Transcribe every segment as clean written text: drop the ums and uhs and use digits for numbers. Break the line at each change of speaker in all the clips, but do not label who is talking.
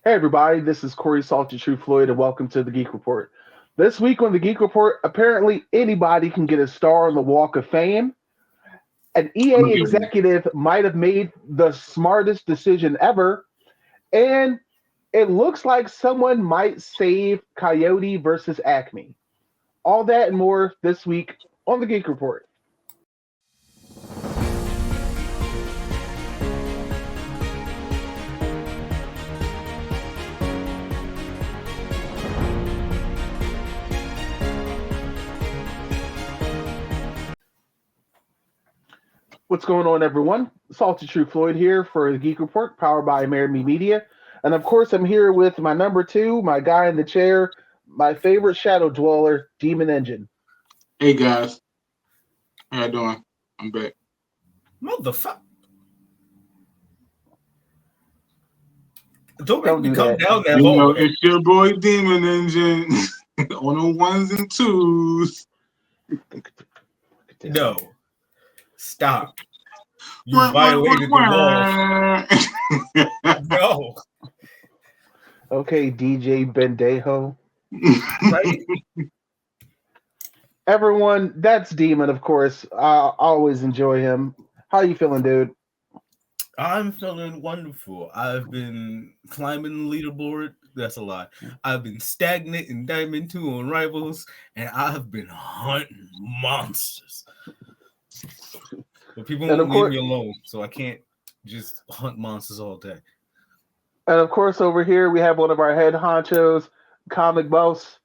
Hey everybody, this is Corey Salty True Floyd, and welcome to the Geek Report. This week on the Geek Report, apparently anybody can get a star on the Walk of Fame. An
I'm
EA
gonna get one.
executive might have made the smartest decision ever, and it looks like someone might save Coyote versus Acme. All that and more this week on the Geek Report. What's going on, everyone? Salty True Floyd here for the Geek Report, powered by Amerime Media. And of course, I'm here with my number two, my guy in the chair, my favorite shadow dweller, Demon Engine.
Hey guys, how you doing? I'm back.
Motherfucker. Don't make
Don't
me
do
come
that.
down that
You know,
low.
it's your boy Demon Engine on the ones and twos.
No. Stop. You
Wah, wah,
violated the law.
wah,
No.
Okay, DJ Bendejo.
wah.
Right?
Everyone, that's Demon, of course. I always enjoy him. How you feeling, dude?
I'm feeling wonderful. I've been climbing the leaderboard. That's a lie. I've been stagnant in Diamond 2 on Rivals, and I've been hunting monsters. But people
And
won't
of
leave
course,
me alone, so I can't just hunt monsters all day.
over here we have one of our head honchos, Comic Boss,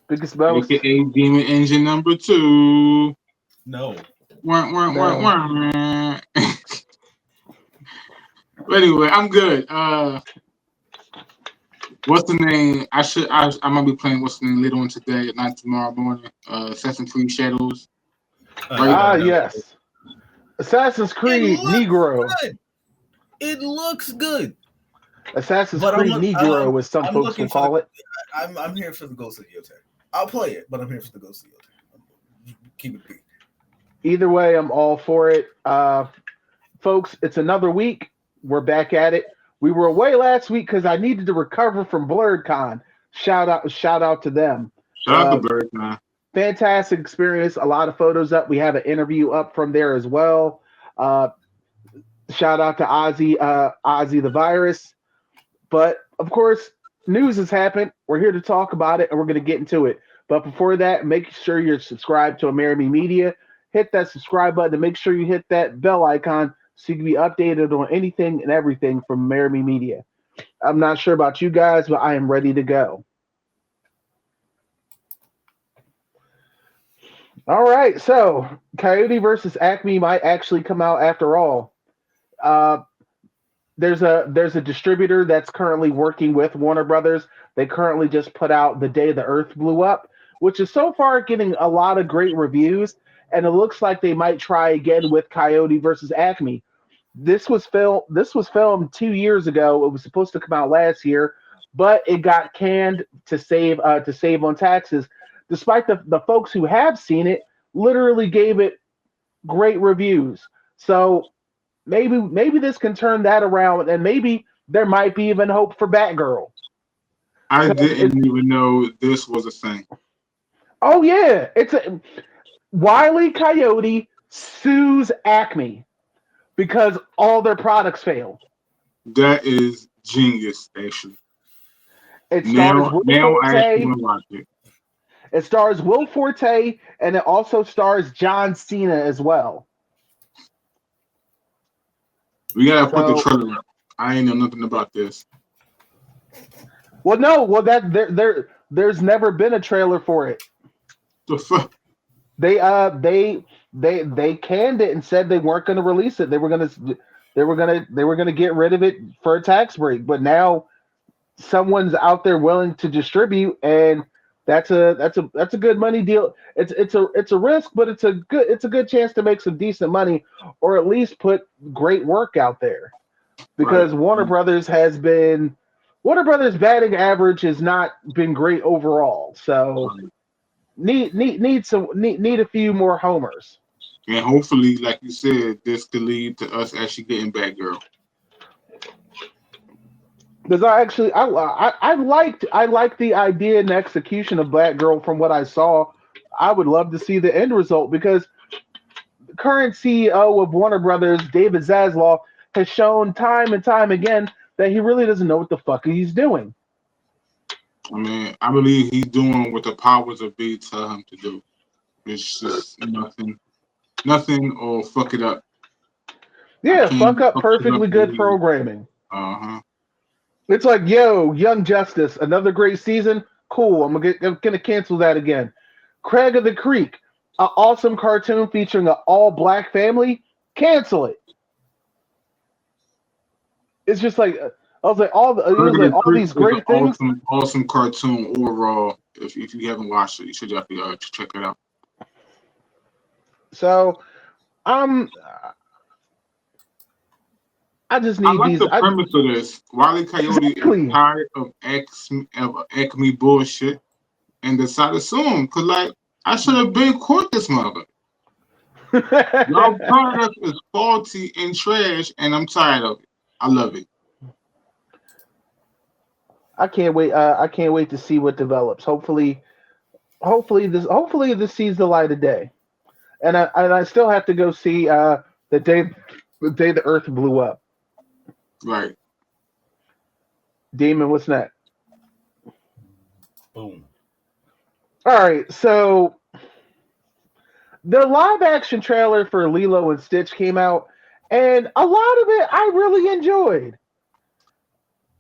Biggest Boss.
AKA Demon Engine number 2.
No.
Wah, wah, wah,
No.
wah. But anyway, I'm good. What's the name? I'm gonna be playing what's the name later on today, not tomorrow morning. Assassin's Creed Shadows. Right?
Ah,
No.
yes. Assassin's
It
Creed
looks
Negro.
good. It looks good.
Assassin's
But
Creed Negro, as some
I'm
folks will
looking for
call it.
I'm here for the Ghost of Yotei. I'll play it, but I'm here for the Ghost of Yotei. Keep it beat.
Either way, I'm all for it. Folks, it's another week. We're back at it. We were away last week because I needed to recover from BlurredCon. Shout out to them.
Shout out to Bird, man.
Fantastic experience. A lot of photos up. We have an interview up from there as well. Uh, Shout out to Ozzy the Virus. But of course, news has happened. We're here to talk about it, and we're going to get into it. But before that, make sure you're subscribed to Amerime Media. Hit that subscribe button and make sure you hit that bell icon so you can be updated on anything and everything from Amerime Media. I'm not sure about you guys, but I am ready to go. All right, so Coyote versus Acme might actually come out after all. Uh, there's a distributor that's currently working with Warner Brothers. They currently just put out The Day the Earth Blew Up, which is so far getting a lot of great reviews, and it looks like they might try again with Coyote versus Acme. This was filmed 2 years ago. It was supposed to come out last year, but it got canned to save on taxes. Despite the folks who have seen it literally gave it great reviews. So maybe this can turn that around, and maybe there might be even hope for Batgirl.
I
Because
didn't even know this was a thing.
oh yeah, it's a Wiley Coyote sues Acme because all their products failed.
That is genius, actually.
It stars
Now,
Will
now I actually
Forte.
want to watch it.
It stars Will Forte, and it also stars John Cena as well.
We gotta put the
So,
trailer up. I ain't know nothing about this.
well, no, well there's never been a trailer for it.
The fuck?
They canned it and said they weren't going to release it. They were gonna get rid of it for a tax break. But now someone's out there willing to distribute, and that's a good money deal. It's a risk, but it's a good chance to make some decent money, or at least put great work out there.
Right.
Because Warner Brothers batting average has not been great overall. So
Right.
need a few more homers.
And hopefully, like you said, this could lead to us actually getting Batgirl.
Because I liked the idea and execution of Black Girl from what I saw. I would love to see the end result because the current CEO of Warner Brothers, David Zaslav, has shown time and time again that he really doesn't know what the fuck he's doing.
I mean, I believe he's doing what the powers of be tell him to do. It's just nothing, or fuck it up.
Yeah, fuck up perfectly good programming.
Uh-huh.
It's like, yo, Young Justice, another great season. Cool, I'm gonna cancel that again. Craig of the Creek, an awesome cartoon featuring an all-black family. Cancel it. It's just like I was like all these great things.
Awesome cartoon overall. If you haven't watched it, you should definitely check it out.
So, I just need
like the premise of this. Wile E. Coyote is tired of Acme bullshit and decided to sue him because, like, I should have been caught this mother. Y'all product is faulty and trash, and I'm tired of it. I love it.
I can't wait. I can't wait to see what develops. Hopefully this sees the light of day. And I still have to go see the day the Earth blew up.
Right.
Demon, what's next?
Boom.
All right, so the live action trailer for Lilo and Stitch came out, and a lot of it I really enjoyed,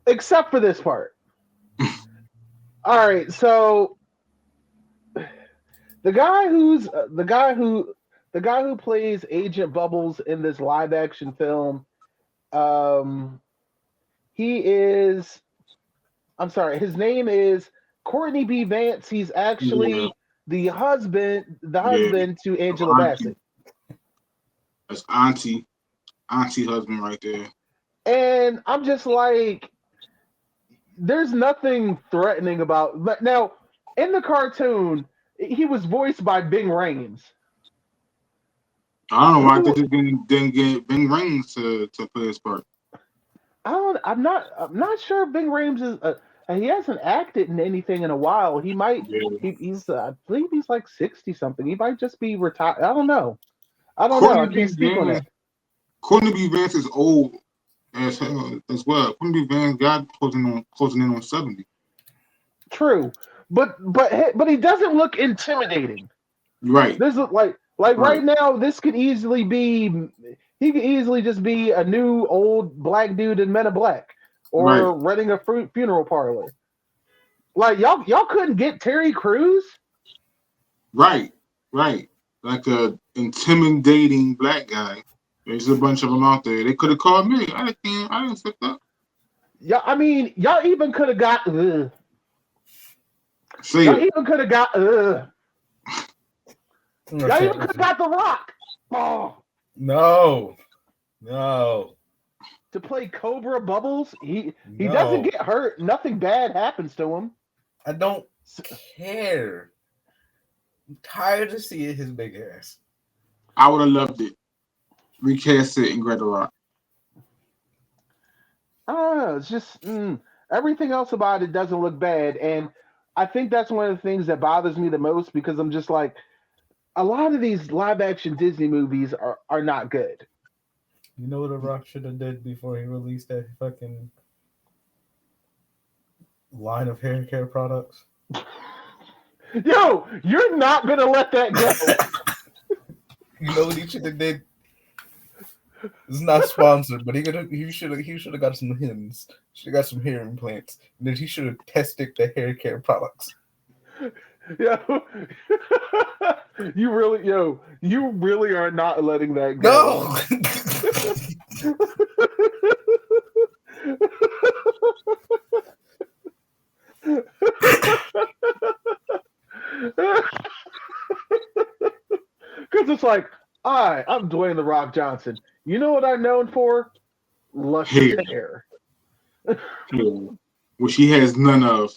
except for this part. All right, so the guy who plays Agent Bubbles in this live action film, his name is Courtney B. Vance. He's actually the husband to Angela Bassett.
That's auntie husband right there.
And I'm just like, there's nothing threatening about. But now, in the cartoon, he was voiced by Bing Rames.
I don't know why they just didn't get Bing Rames to play his part.
I'm not sure Bing Rames is. He hasn't acted in anything in a while. He might. Yeah. He's. I believe he's like 60 something. He might just be retired. I don't know. I can't speak on that.
Courtney B. Vance is old as well. Courtney B. Vance got closing in on 70.
True, but he doesn't look intimidating.
Right.
This is right now. This could easily be. He could easily just be a new old black dude in Men in Black, or running a funeral parlor. Like y'all couldn't get Terry Crews.
Right. Like a intimidating black guy. There's a bunch of them out there. They could have called me. I didn't fit that.
Yeah, I mean, y'all even could have got. Y'all even could have got. Y'all even could have got The Rock. Oh.
No.
To play Cobra Bubbles, he doesn't get hurt. Nothing bad happens to him.
I don't care. I'm tired of seeing his big ass.
I would have loved it. Recast it and Greta Rock.
I don't know. It's just everything else about it doesn't look bad, and I think that's one of the things that bothers me the most because I'm just like, a lot of these live action Disney movies are not good.
You know what The Rock should have did before he released that fucking line of hair care products?
Yo, you're not gonna let that go.
You know what he should have did? It's not sponsored, but he should have got some hens. Should have got some hair implants, and then he should have tested the hair care products.
Yo, you really are not letting that go.
No.
Because it's like, I'm Dwayne The Rock Johnson. You know what I'm known for? Luscious hair.
Which he has none of.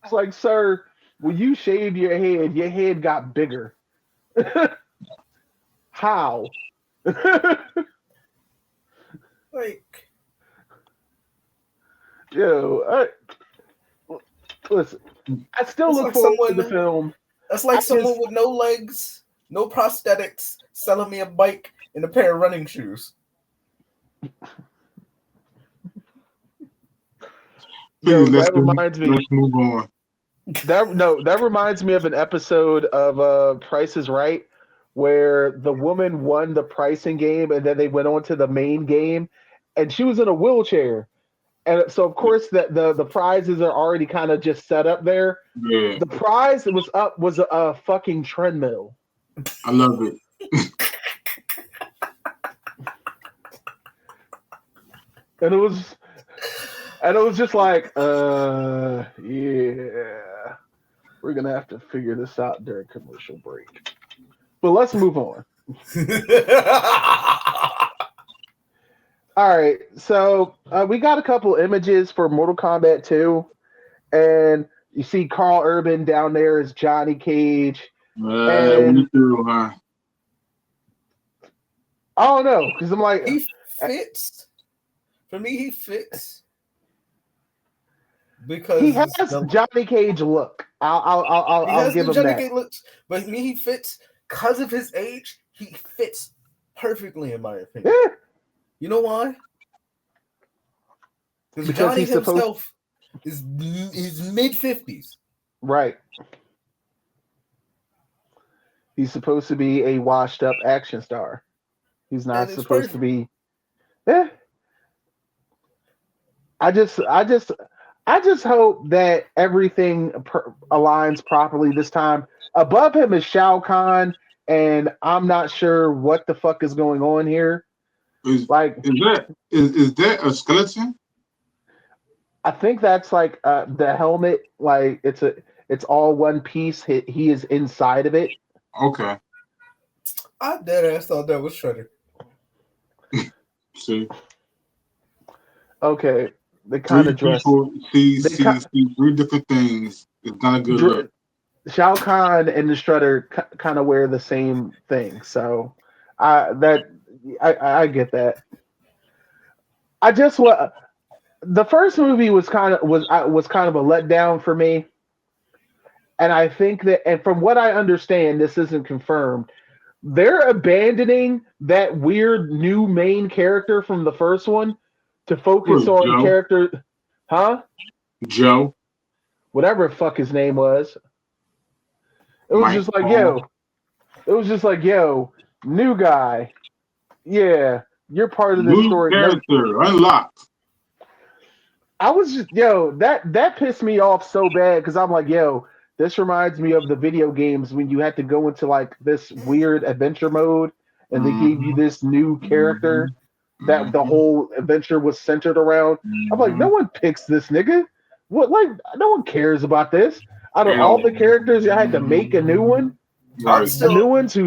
It's like, sir, when you shaved your head got bigger. How?
Like,
Yo, listen, I still
That's
look
like
forward to the
someone.
film.
That's like
I
someone
just,
with no legs, no prosthetics, selling me a bike and a pair of running shoes.
Please,
that reminds me.
let's move on.
That reminds me of an episode of Price is Right, where the woman won the pricing game, and then they went on to the main game, and she was in a wheelchair, and so of course the prizes are already kind of just set up there.
Yeah,
The prize was a fucking treadmill.
I love it.
And it was just like, yeah, we're gonna have to figure this out during commercial break. But let's move on. All right, so we got a couple images for Mortal Kombat 2, and you see Carl Urban down there as Johnny Cage, and
Me too, huh?
I don't know because I'm like,
he fits. For me, he fits because
he has Johnny Cage look. I'll give him
Johnny
that.
Cage looks, but me, he fits because of his age. He fits perfectly, in my opinion.
Yeah.
You know why? Because Johnny
he's
himself is mid-50s.
Right. He's supposed to be a washed up action star. He's not supposed to be. Yeah. I just hope that everything aligns properly this time. Above him is Shao Kahn, and I'm not sure what the fuck is going on here.
Is that a skeleton?
I think that's like the helmet. Like it's all one piece. He is inside of it.
Okay.
I deadass thought that was Shredder.
See.
Okay, they kind of dress.
See three different things. It's not a good look.
Shao Kahn and the Strutter kind of wear the same thing, so I get that. I just what the first movie was kind of a letdown for me, and I think that, and from what I understand, this isn't confirmed. They're abandoning that weird new main character from the first one to focus on
Joe?
character, huh?
Joe,
whatever the fuck his name was. It was just like, yo, new guy. Yeah, you're part of this
new
story.
Character unlocked.
I was just, that pissed me off so bad because I'm like, yo, this reminds me of the video games when you had to go into like this weird adventure mode and they gave you this new character that the whole adventure was centered around. I'm like, no one picks this nigga. What, like, no one cares about this. Out of all the characters, I had to make a new one.
Right.
The new ones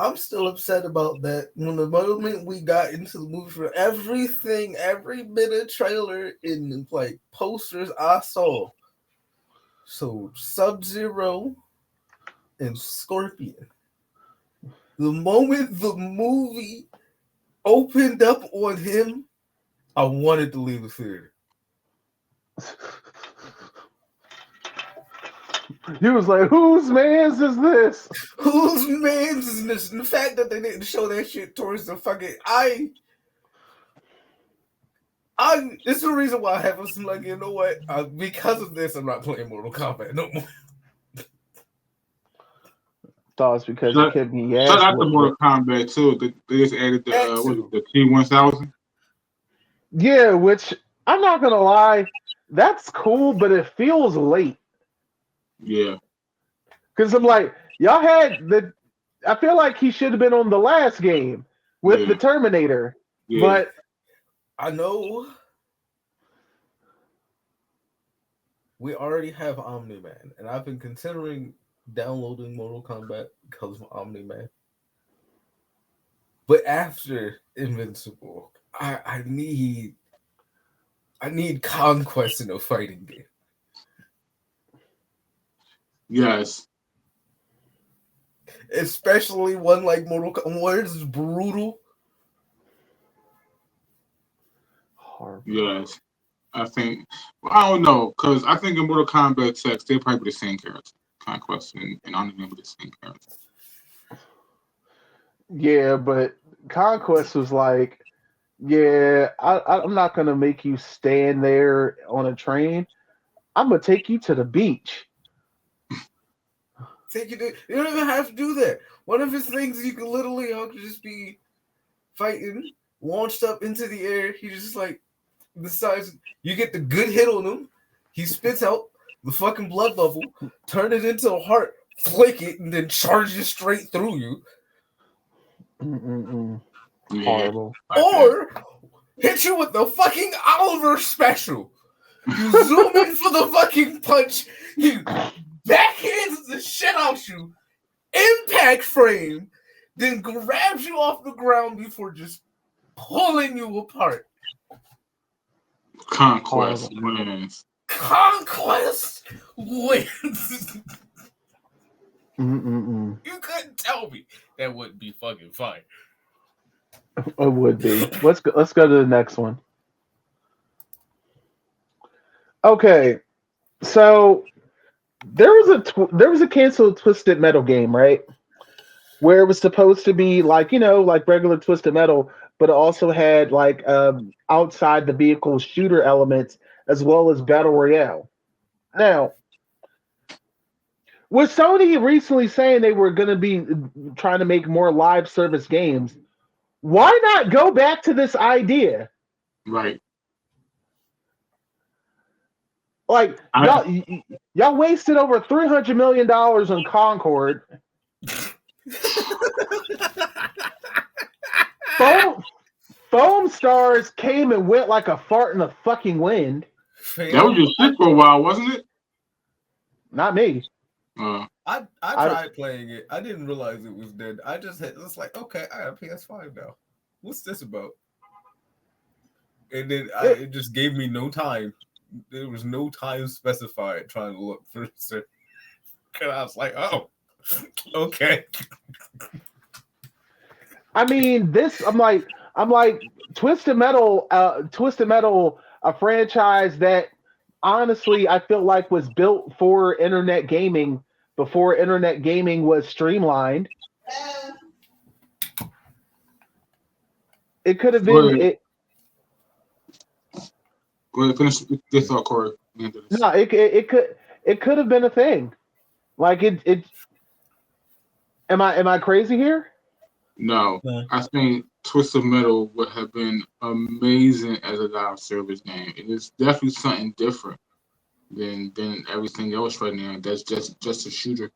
I'm still upset about that. When the moment we got into the movie, for everything, every bit of trailer and like posters I saw, so Sub-Zero and Scorpion. The moment the movie opened up on him, I wanted to leave the theater.
He was like, whose man's is this?
Whose man's is this? And the fact that they didn't show that shit towards the fucking it's the reason why I have some like, you know what? Because of this, I'm not playing Mortal Kombat no more.
Thoughts because you kept me ass.
Shout out to Mortal Kombat too. They just added the T-1000.
Yeah, which I'm not gonna lie, that's cool, but it feels late.
Yeah.
Because I'm like, y'all had I feel like he should have been on the last game with the Terminator. Yeah. But
I know we already have Omni-Man, and I've been considering downloading Mortal Kombat because of Omni-Man. But after Invincible, I need conquest in a fighting game.
Yes.
Especially one like Mortal Kombat, where it's brutal.
Horrible.
Yes. I think, I don't know, because I think in Mortal Kombat text, they're probably the same character. Conquest and Omni-Man were the same character.
Yeah, but Conquest was like, yeah, I'm not gonna make you stand there on a train. I'm gonna take you to the beach.
You don't even have to do that. One of his things you can literally just be fighting, launched up into the air. He just like decides you get the good hit on him. He spits out the fucking blood bubble, turn it into a heart, flick it, and then charges straight through you.
Yeah.
Horrible.
Or hit you with the fucking Oliver special. You zoom in for the fucking punch. He backhands the shit out you. Impact frame. Then grabs you off the ground before just pulling you apart.
Conquest wins.
Conquest wins.
You couldn't tell me that wouldn't be fucking fine.
It would be. Let's go to the next one. Okay, so there was a canceled Twisted Metal game, right? Where it was supposed to be like regular Twisted Metal, but it also had like outside the vehicle shooter elements as well as battle royale. Now, with Sony recently saying they were going to be trying to make more live service games, why not go back to this idea?
Right.
Like y'all wasted over $300 million on Concord. Foam Stars came and went like a fart in the fucking wind.
That was just shit for a while, wasn't it?
Not me.
I tried playing it. I didn't realize it was dead. It's like, okay, I have PS5 now. What's this about? And then it just gave me no time. There was no time specified trying to look for it. And I was like, oh, okay.
I mean, I'm like Twisted Metal, a franchise that honestly I feel like was built for internet gaming before internet gaming was streamlined. It could have been
Go ahead, finish this thought, Corey.
No, it could have been a thing. Like it. Am I crazy here?
No, I think Twisted Metal would have been amazing as a live service game. It is definitely something different than everything else right now. That's just a shooter.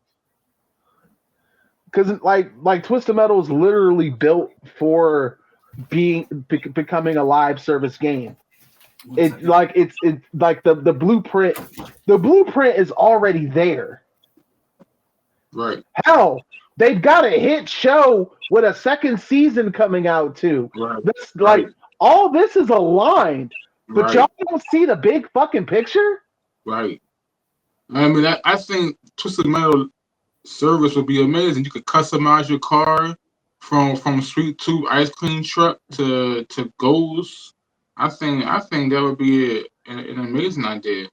Because like Twisted Metal is literally built for becoming a live service game. It's like the blueprint. The blueprint is already there.
Right.
Hell, they've got a hit show with a second season coming out too.
Right.
This all this is aligned, but y'all don't see the big fucking picture.
Right. I mean, I think Twisted Metal service would be amazing. You could customize your car from Sweet Tooth ice cream truck to Ghost. I think that would be an amazing idea.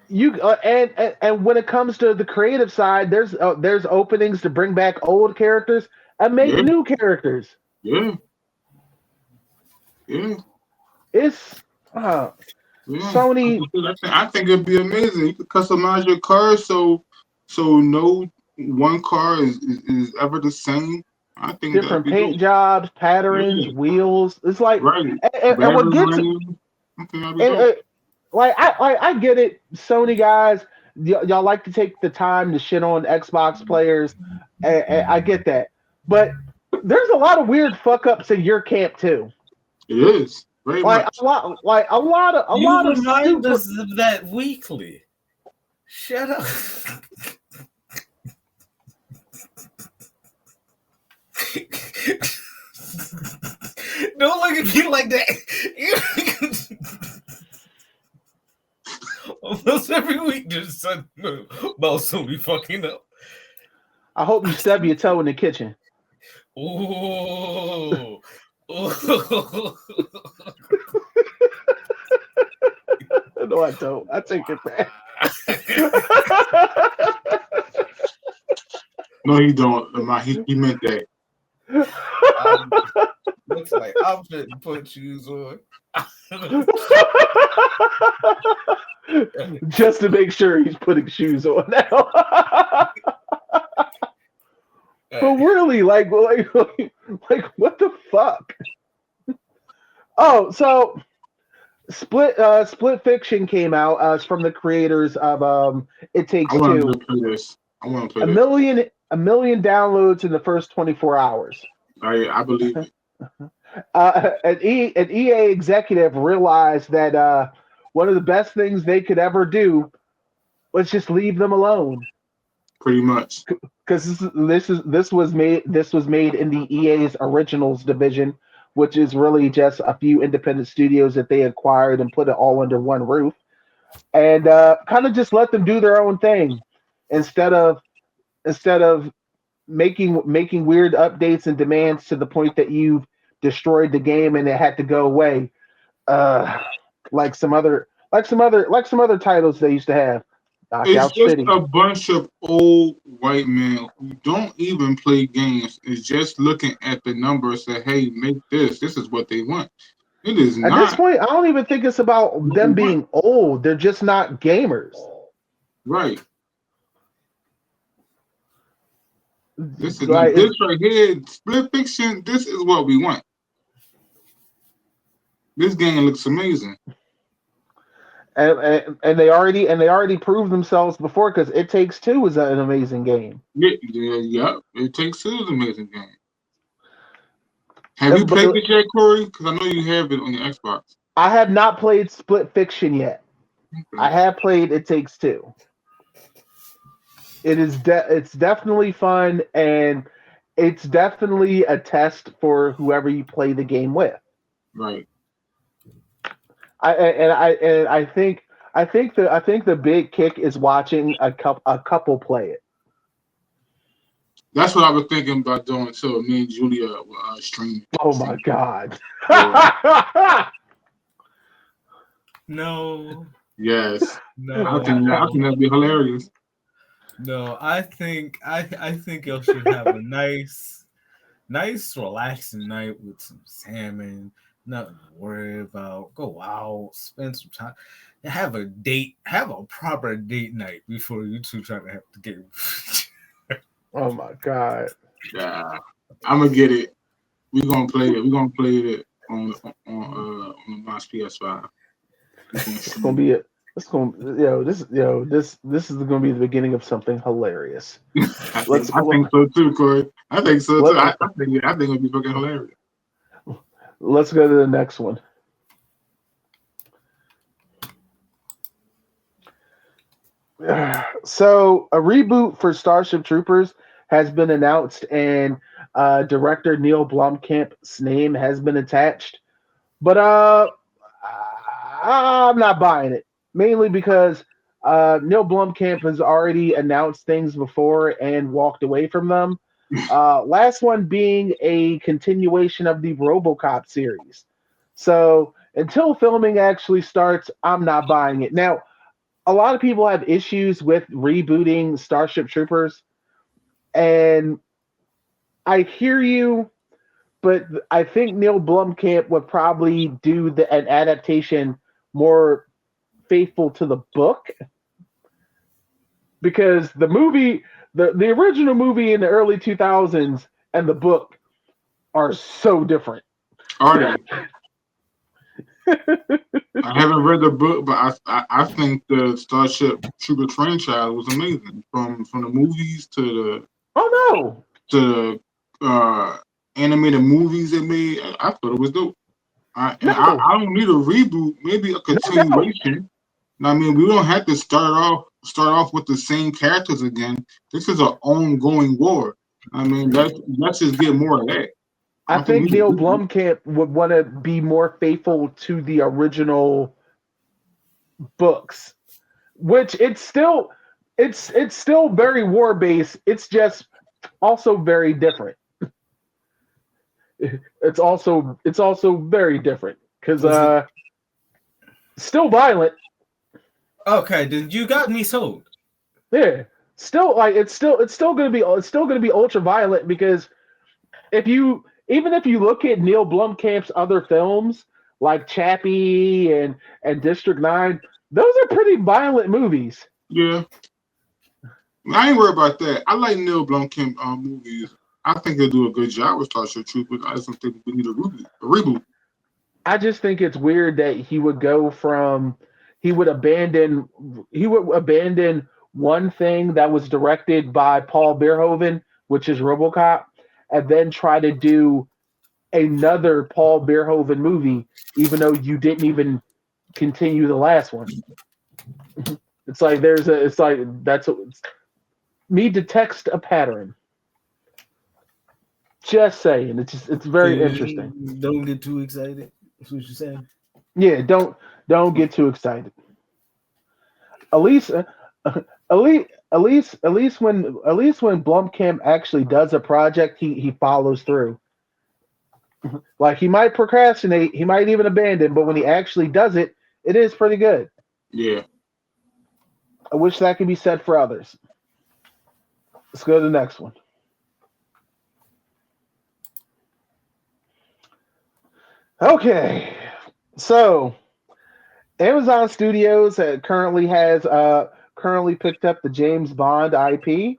You and when it comes to the creative side, there's openings to bring back old characters and make new characters.
Yeah.
It's Sony.
I think it'd be amazing. You could customize your car so no one car is ever the same. I think
different paint jobs, patterns, wheels. It's like and what gets I get it, Sony guys. Y'all like to take the time to shit on Xbox players. And I get that, but there's a lot of weird fuck ups in your camp too.
It is very much.
A lot of
remind us of that weekly. Shut up. Don't look at me like that. Almost every week there's something about Sony fucking up.
I hope you stub your toe in the kitchen.
Oh.
No, I don't. I take it back.
No, he don't. He meant that.
Looks like I'm fitting put shoes on.
Just to make sure he's putting shoes on now. But really, like, what the fuck? Oh, so Split Fiction came out. It's from the creators of It Takes
I want
Two.
to play this. I want to play
A million downloads in the first 24 hours.
I believe it.
An EA executive realized that one of the best things they could ever do was just leave them alone.
Pretty much.
Because this was made in the EA's Originals division, which is really just a few independent studios that they acquired and put it all under one roof, and kind of just let them do their own thing instead of making weird updates and demands to the point that you've destroyed the game and it had to go away, like some other titles they used to have.
It's just a bunch of old white men who don't even play games. It's just looking at the numbers and say, hey, make this. This is what they want. It is
At
not.
this point, I don't even think it's about them being old. They're just not gamers.
Right. This is
Right.
this right here, Split Fiction. This is what we want. This game looks amazing.
And they already proved themselves before, because It Takes Two is an amazing game.
Yeah. It Takes Two is an amazing game. Have you played it yet, Corey? Because I know you have it on your Xbox.
I have not played Split Fiction yet. Okay. I have played It Takes Two. It's definitely fun, and it's definitely a test for whoever you play the game with.
Right.
I think the big kick is watching a couple play it.
That's what I was thinking about doing too. Me and Julia were streaming.
Oh my god!
No.
Yes.
No.
I think that'd be hilarious.
No, I think y'all should have a nice, relaxing night with some salmon. Nothing to worry about. Go out, spend some time, have a date, have a proper date night before you two try to have the game.
Oh my god!
Yeah, I'm gonna get it. We're gonna play it. We're gonna play it on my PS5.
It's gonna be it. This is gonna be the beginning of something hilarious.
I think so too, Corey. I think so too. I think it'll be fucking hilarious.
Let's go to the next one. So, a reboot for Starship Troopers has been announced, and director Neil Blomkamp's name has been attached. But I'm not buying it, mainly because Neil Blomkamp has already announced things before and walked away from them. Last one being a continuation of the RoboCop series. So until filming actually starts, I'm not buying it. Now, a lot of people have issues with rebooting Starship Troopers, and I hear you, but I think Neil Blomkamp would probably do an adaptation more faithful to the book, because the movie, the original movie in the early 2000s and the book are so different.
Are they? I haven't read the book, but I think the Starship Trooper franchise was amazing. From the movies to the animated movies they made. I thought it was dope. I don't need a reboot, maybe a continuation. I mean, we don't have to start off with the same characters again. This is an ongoing war. I mean, let's just get more of that.
I think Neil Blomkamp would want to be more faithful to the original books, which it's still very war based. It's just also very different. It's also very different because still violent,
Okay, then you got me sold.
Yeah, still like it's still gonna be ultra violent because even if you look at Neil Blomkamp's other films like Chappie and District 9, those are pretty violent movies.
Yeah, I ain't worried about that. I like Neil Blomkamp movies. I think he'll do a good job with Starship Troopers. I just don't think we need a reboot. A reboot.
I just think it's weird that he would abandon one thing that was directed by Paul Verhoeven, which is RoboCop, and then try to do another Paul Verhoeven movie, even though you didn't even continue the last one. It's like that's me detects a pattern. Just saying, it's very interesting.
Don't get too excited. That's what you're saying.
Yeah, don't get too excited. At least, at least when Blumkamp actually does a project, he follows through. Like he might procrastinate, he might even abandon, but when he actually does it, it is pretty good.
Yeah.
I wish that could be said for others. Let's go to the next one. Okay, so Amazon Studios currently picked up the James Bond IP,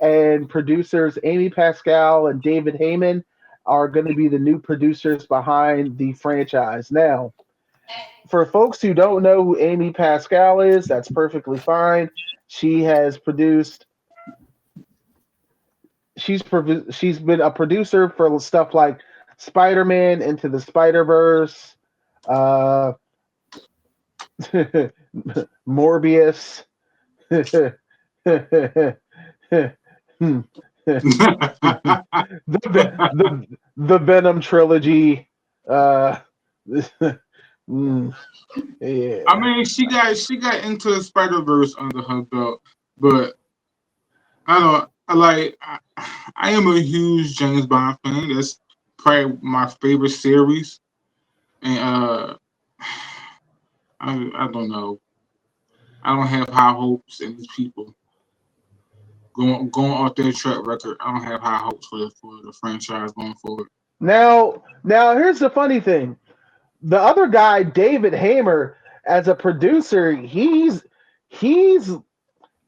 and producers Amy Pascal and David Heyman are going to be the new producers behind the franchise. Now, for folks who don't know who Amy Pascal is, that's perfectly fine. She has produced. She's been a producer for stuff like Spider-Man, Into the Spider-Verse, Morbius. the, the Venom trilogy. Yeah.
I mean, she got into the Spider-Verse under her belt, but I don't I am a huge James Bond fan. That's probably my favorite series, and I don't know. I don't have high hopes in these people going off their track record. I don't have high hopes for the franchise going forward.
Now here's the funny thing. The other guy, David Hamer, as a producer, he's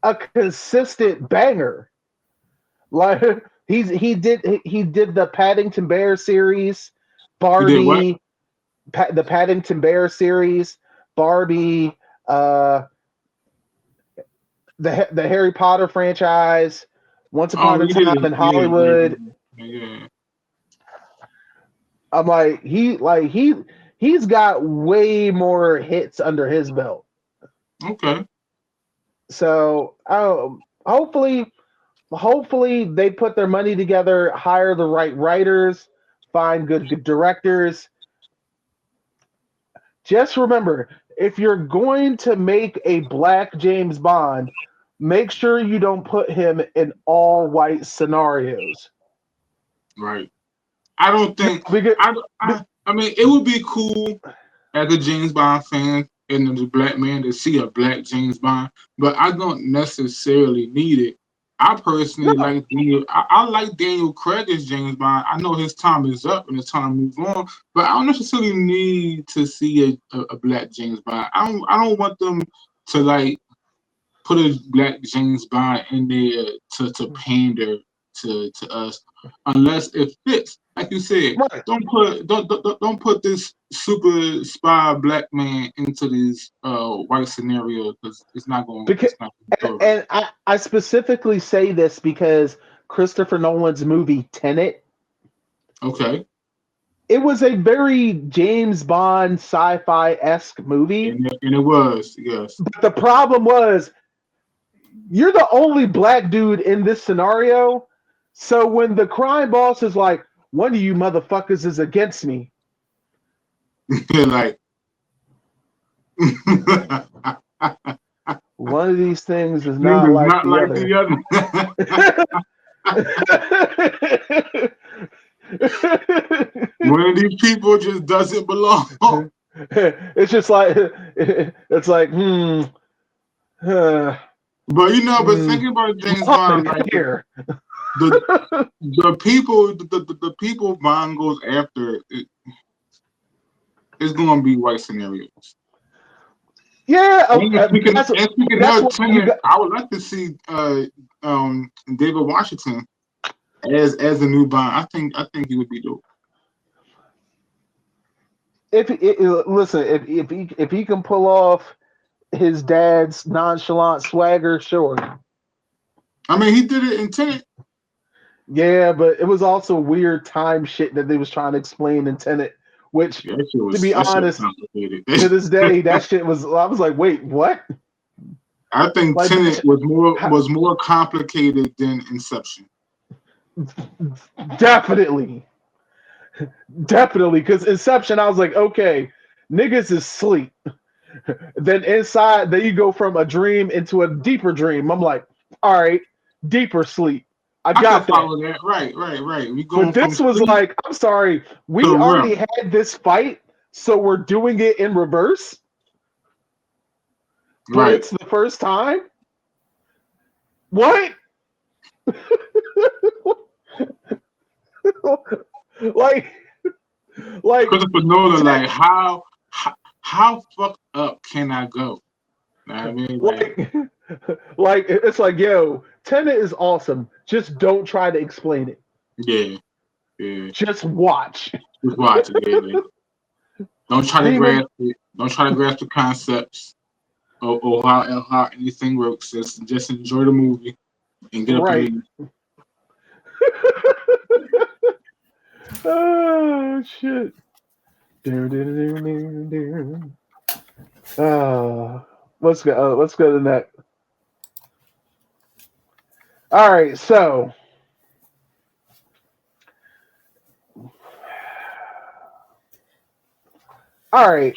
a consistent banger. Like he did the Paddington Bear series, Barbie, the Paddington Bear series, Barbie, the Harry Potter franchise, Once Upon a Time in Hollywood.
Yeah.
I'm he's got way more hits under his belt.
Okay.
So hopefully they put their money together, hire the right writers, find good directors. Just remember, if you're going to make a black James Bond, make sure you don't put him in all white scenarios.
Right. I don't think. I mean, it would be cool as a James Bond fan and as a black man to see a black James Bond, but I don't necessarily need it. I personally like Daniel. I like Daniel Craig as James Bond. I know his time is up and it's time to move on, but I don't necessarily need to see a black James Bond. I don't want them to put a black James Bond in there to pander to us, unless it fits. Like you said,
right.
don't put this super spy black man into this white scenario because it's not going.
And I specifically say this because Christopher Nolan's movie Tenet.
Okay.
It was a very James Bond sci-fi-esque movie.
And it was, yes.
But the problem was, you're the only black dude in this scenario. So when the crime boss is like, one of you motherfuckers is against me.
Like.
One of these things is not like the
other. One of these people just doesn't belong.
It's just like it's like
But thinking about James Bond, like the people Bond goes after, it's going to be white scenarios.
Yeah,
speaking of Tenet, I would like to see David Washington as the new Bond. I think he would be dope.
If he can pull off his dad's nonchalant swagger, sure.
I mean, he did it in Tenet.
Yeah, but it was also weird time shit that they was trying to explain in Tenet. Which, to be honest, to this day, that shit was. I was like, wait, what?
I think like, Tenet was more complicated than Inception.
Definitely, because Inception, I was like, okay, niggas is sleep. Then inside, then you go from a dream into a deeper dream. I'm like, all right, deeper sleep. I got
that. Right.
But this was like, I'm sorry, we already had this fight, so we're doing it in reverse. But it's the first time. What? like
Christopher Nolan, like how fucked up can I go? You know what I mean?
Like it's like, yo, Tenet is awesome. Just don't try to explain it.
Yeah.
Just watch.
Just watch it. Yeah. Don't try to grasp it. Don't try to grasp the concepts or how anything works. Just enjoy the movie and get up and leave.
Oh shit. Let's go to the next. All right, so all right.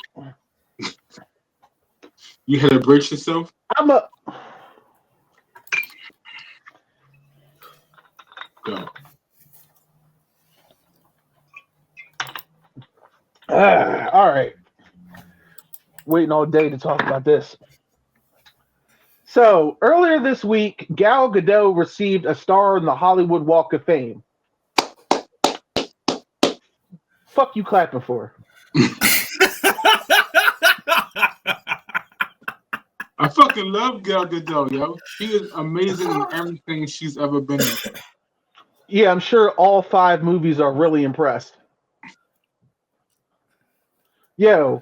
You had to brace yourself? Go.
All right. Waiting all day to talk about this. So, earlier this week, Gal Gadot received a star on the Hollywood Walk of Fame. Fuck you clapping for?
I fucking love Gal Gadot, yo. She is amazing in everything she's ever been in.
Yeah, I'm sure all 5 movies are really impressed. Yo,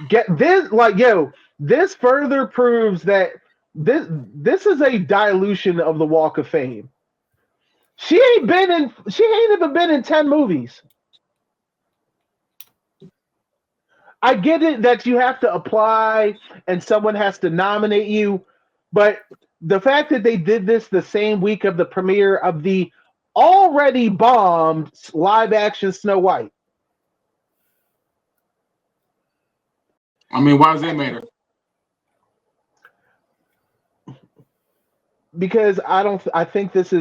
get this, this further proves that this is a dilution of the Walk of Fame. She ain't even been in 10 movies. I get it that you have to apply and someone has to nominate you, but the fact that they did this the same week of the premiere of the already bombed live action Snow White.
I mean, why does that matter?
Because I think this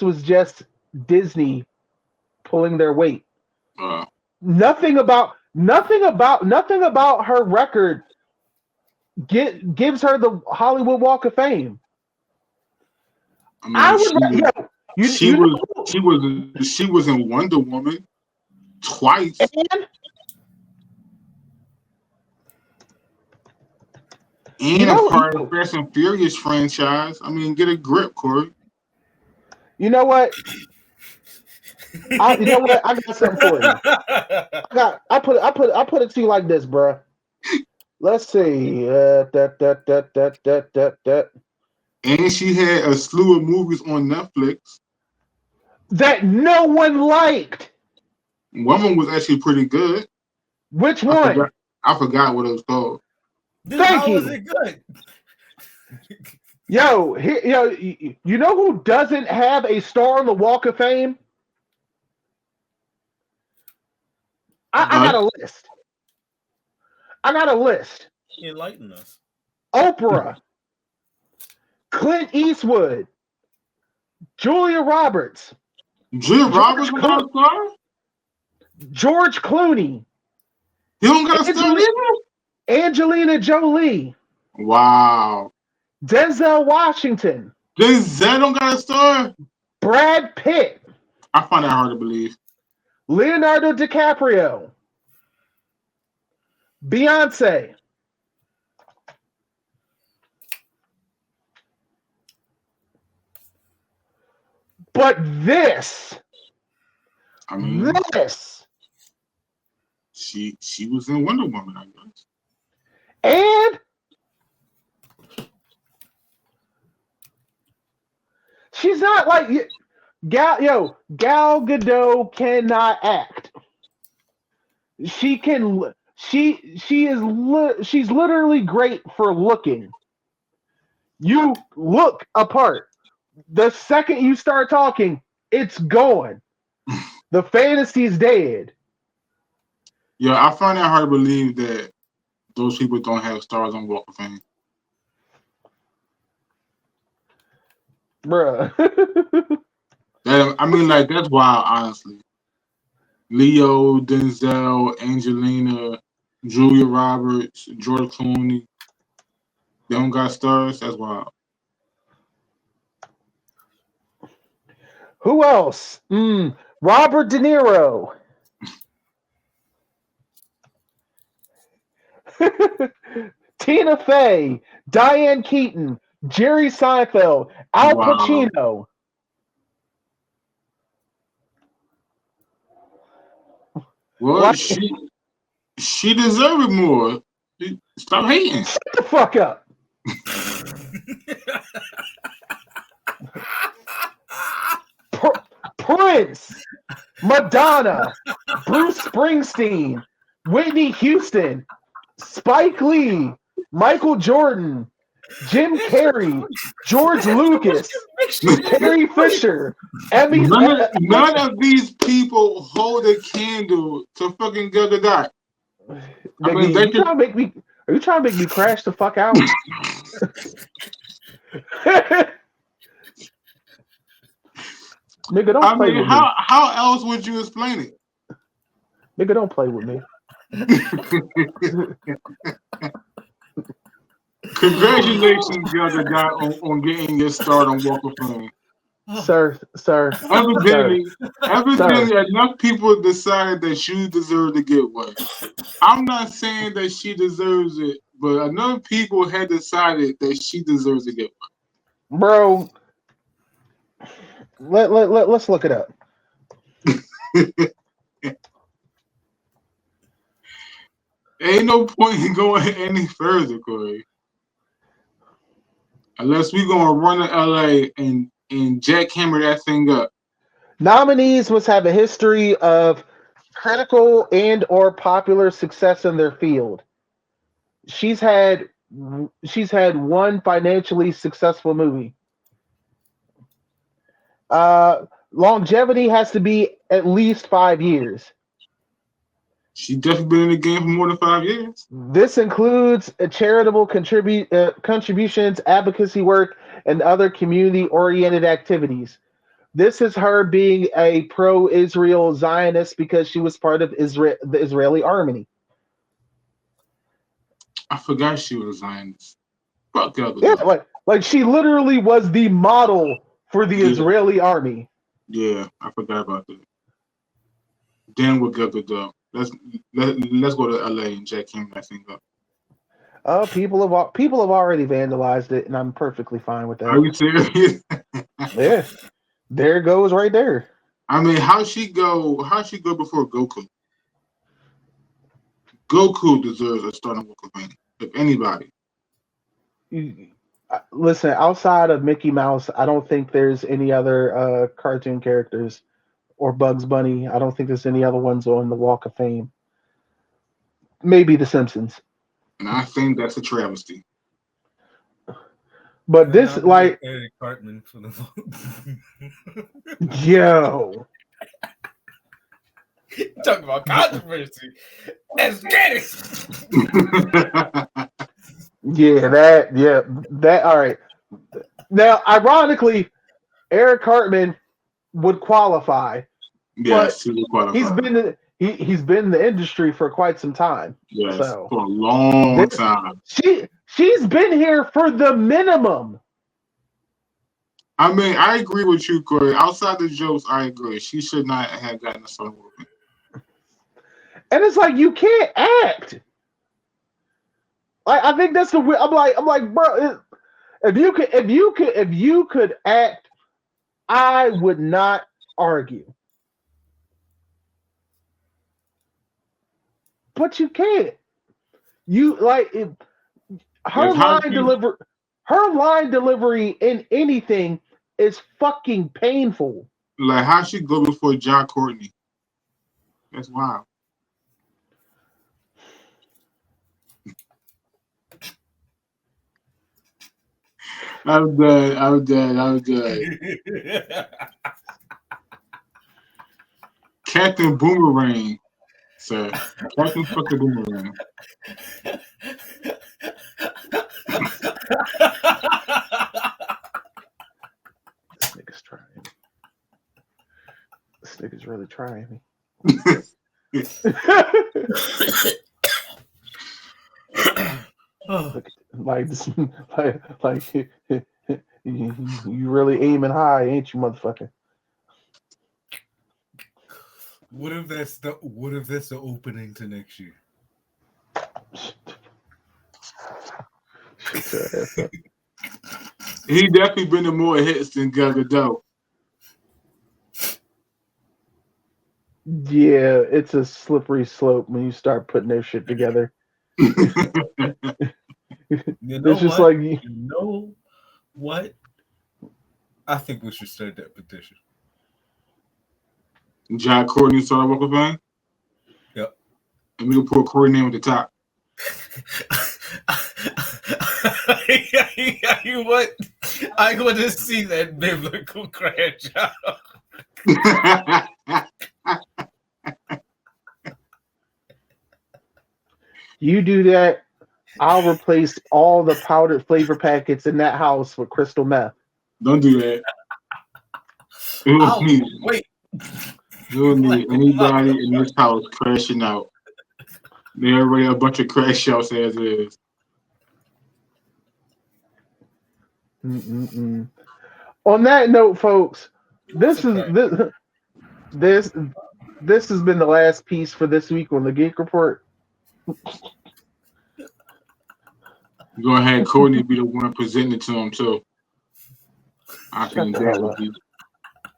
was just Disney pulling their weight. Nothing about her record gives her the Hollywood Walk of Fame.
I mean, she was in Wonder Woman twice. And a part of the Fast and Furious franchise. I mean, get a grip, Corey.
You know what? I got something for you. I put it to you like this, bro. Let's see.
And she had a slew of movies on Netflix
that no one liked.
One of them was actually pretty good.
Which one?
I forgot what it was called.
Dude, how was it good?
Yo, you know who doesn't have a star on the Walk of Fame? I got a list.
Enlighten us.
Oprah, Clint Eastwood, Julia Roberts.
Julia Roberts got a star?
George Clooney.
He don't got a star either?
Angelina Jolie.
Wow.
Denzel Washington.
Denzel don't got a star?
Brad Pitt.
I find that hard to believe.
Leonardo DiCaprio. Beyonce. But this.
I mean,
this.
She was in Wonder Woman, I guess.
And she's not like Gal Gadot cannot act. She can. She's literally great for looking. You look apart. The second you start talking, it's gone. The fantasy's dead.
Yeah, I find it hard to believe that those people don't have stars on Walk of Fame.
Bruh.
I mean, like, that's wild, honestly. Leo, Denzel, Angelina, Julia Roberts, George Clooney. They don't got stars? That's wild.
Who else? Robert De Niro. Tina Fey, Diane Keaton, Jerry Seinfeld, Al Pacino.
Well, she deserved more. Stop hating.
Shut the fuck up. Prince, Madonna, Bruce Springsteen, Whitney Houston, Spike Lee, Michael Jordan, Jim Carrey, George Lucas, Carrie Fisher, Emmy.
None of these people hold a candle to fucking Gal Gadot.
I mean, are you trying to make me crash the fuck out? Nigga, don't play with me.
How else would you explain it?
Nigga, don't play with me.
Congratulations, Gal Gadot, on getting your start on Walk of Fame.
Sir.
Evidently, enough people decided that she deserved to get one. I'm not saying that she deserves it, but enough people had decided that she deserves to get one.
Bro, let's look it up.
Ain't no point in going any further, Corey. Unless we gonna run to LA and jackhammer that thing up.
Nominees must have a history of critical and or popular success in their field. She's had one financially successful movie. Longevity has to be at least 5 years.
She's definitely been in the game for more than 5 years.
This includes charitable contributions, advocacy work, and other community-oriented activities. This is her being a pro-Israel Zionist because she was part of the Israeli army.
I forgot she was a Zionist. Fuck up.
Yeah, like she literally was the model for the Israeli army.
Yeah, I forgot about that. Then we'll get though. Let's go to LA and jack him that thing up.
People have already vandalized it, and I'm perfectly fine with that.
Are you serious?
Yeah, there it goes right there.
I mean, how she go before Goku? Goku deserves a starting Walk of Fame, if anybody.
Listen, outside of Mickey Mouse, I don't think there's any other cartoon characters. Or Bugs Bunny. I don't think there's any other ones on the Walk of Fame. Maybe The Simpsons.
And I think that's a travesty.
But this, like,
Eric Cartman for the
yo.
Talk about controversy. Let's get it.
That. All right. Now, ironically, Eric Cartman would qualify.
Yes, he would qualify.
He's been in the industry for quite some time.
Yes,
so
for a long time.
She's been here for the minimum.
I mean, I agree with you, Corey. Outside the jokes, I agree. She should not have gotten a son with me.
And it's like you can't act. Like I think that's the. I'm like, bro. If you could act, I would not argue. But you can't. You like if her line delivery in anything is fucking painful.
Like how she go before John Courtney? That's wild. I'm done. Captain Boomerang, sir. Captain fucking Boomerang.
This nigga's trying. This nigga's really trying me. Like you really aiming high, ain't you, motherfucker?
What if that's the opening to next year?
He definitely been to more hits than Gal Gadot.
Yeah, it's a slippery slope when you start putting their shit together. It's just like
you know what? I think we should start that petition.
John Courtney started Walk of Fame?
Yep.
And we can put Corey name at the top.
You what? I want to see that biblical grandchild.
You do that, I'll replace all the powdered flavor packets in that house with crystal meth.
Don't do that.
Wait.
You don't need anybody in this house crashing out. There already a bunch of crash outs as is.
Mm-mm-mm. On that note, folks, this has been the last piece for this week on the Geek Report.
Go ahead, Courtney be the one presenting it to him too. I think that would be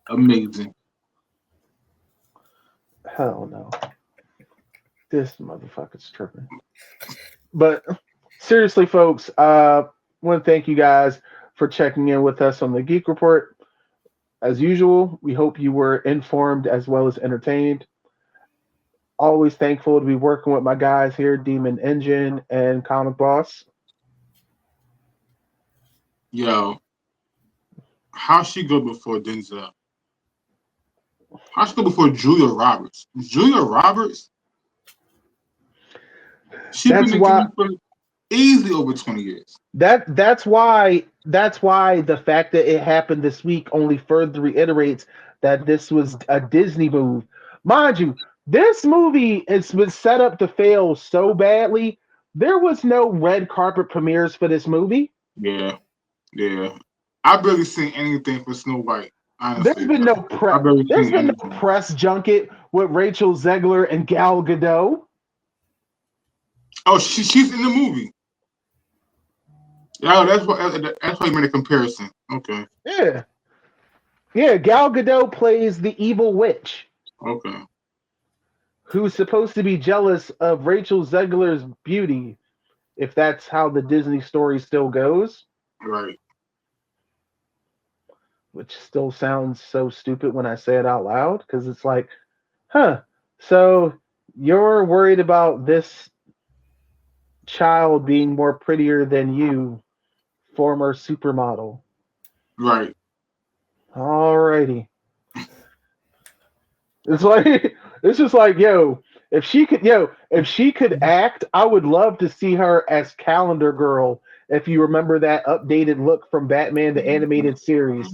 amazing.
Hell no. This motherfucker's tripping. But seriously, folks, I want to thank you guys for checking in with us on the Geek Report. As usual, we hope you were informed as well as entertained. Always thankful to be working with my guys here, Demon Engine and Comic Boss.
Yo, how she go before Denzel? How she go before Julia Roberts? Julia Roberts? She's been together for easily over 20 years.
That's why the fact that it happened this week only further reiterates that this was a Disney move. Mind you, this movie has been set up to fail so badly. There was no red carpet premieres for this movie.
Yeah. I've barely seen anything for Snow White. Honestly.
There's been no press junket with Rachel Zegler and Gal Gadot.
Oh, she's in the movie. Yeah, that's why you made a comparison. Okay.
Yeah, Gal Gadot plays the evil witch.
Okay.
Who's supposed to be jealous of Rachel Zegler's beauty, if that's how the Disney story still goes.
Right.
Which still sounds so stupid when I say it out loud, because it's like, so you're worried about this child being more prettier than you, former supermodel.
Right.
Alrighty. It's just like, if she could act, I would love to see her as Calendar Girl. If you remember that updated look from Batman the Animated Series,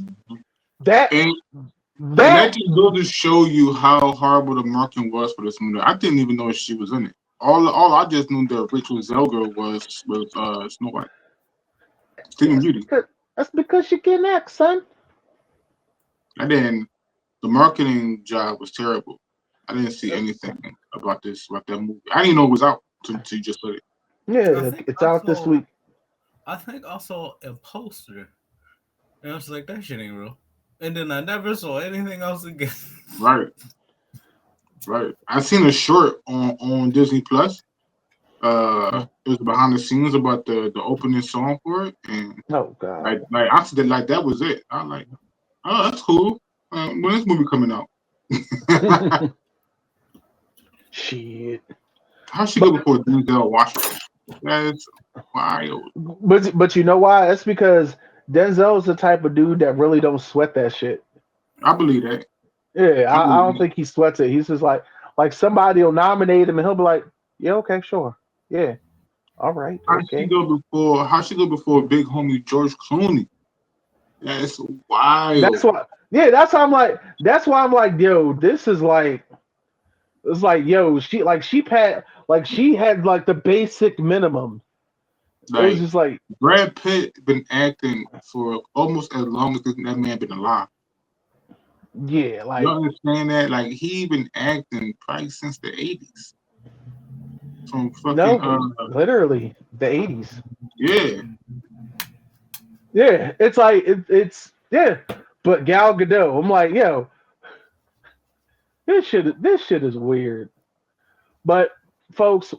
that
just goes to show you how horrible the marketing was for this movie. I didn't even know she was in it. all I just knew the original Zelda was Snow White, Sleeping Beauty,
That's because you're getting X, son.
and then the marketing job was terrible. I didn't see anything about that movie. I didn't know it was out until you just said it.
Yeah, it's out this week.
I think I saw a poster, and I was like, that shit ain't real. And then I never saw anything else again.
Right. I seen a short on Disney Plus. It was behind the scenes about the opening song for it, and
oh god,
like after that, like that was it. I'm like, oh, that's cool. When this movie coming out?
Shit.
How she go before Denzel Washington? That's wild.
But you know why? That's because Denzel's the type of dude that really don't sweat that shit.
I believe that.
Yeah, I don't think he sweats it. He's just like somebody will nominate him and he'll be like, yeah, okay, sure, yeah, all right,
How
okay.
she go before big homie George Clooney? That's wild.
That's why. Yeah, that's why I'm like, yo, this is like, it's like, yo, she had like the basic minimum. It was just like
Brad Pitt been acting for almost as long as that man been alive.
yeah, like
You understand that? Like he been acting probably since the 80s. From fucking
literally the 80s.
Yeah.
Yeah, it's like it's yeah, but Gal Gadot, I'm like, yo, this shit is weird. But folks,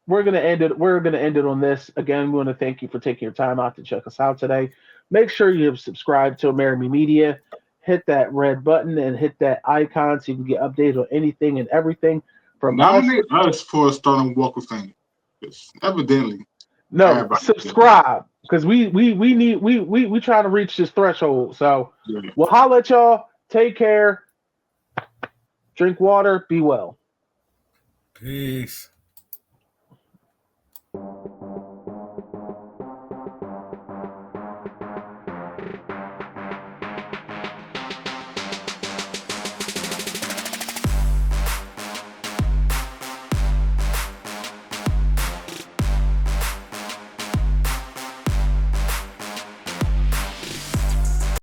we're gonna end it. We're gonna end it on this. Again, we want to thank you for taking your time out to check us out today. Make sure you have subscribed to Amerime Media. Hit that red button and hit that icon so you can get updated on anything and everything from
Nominate us for a Starting Walk of Fame. Evidently.
No, subscribe. Because we trying to reach this threshold. So we'll holler at y'all. Take care. Drink water. Be well.
Peace.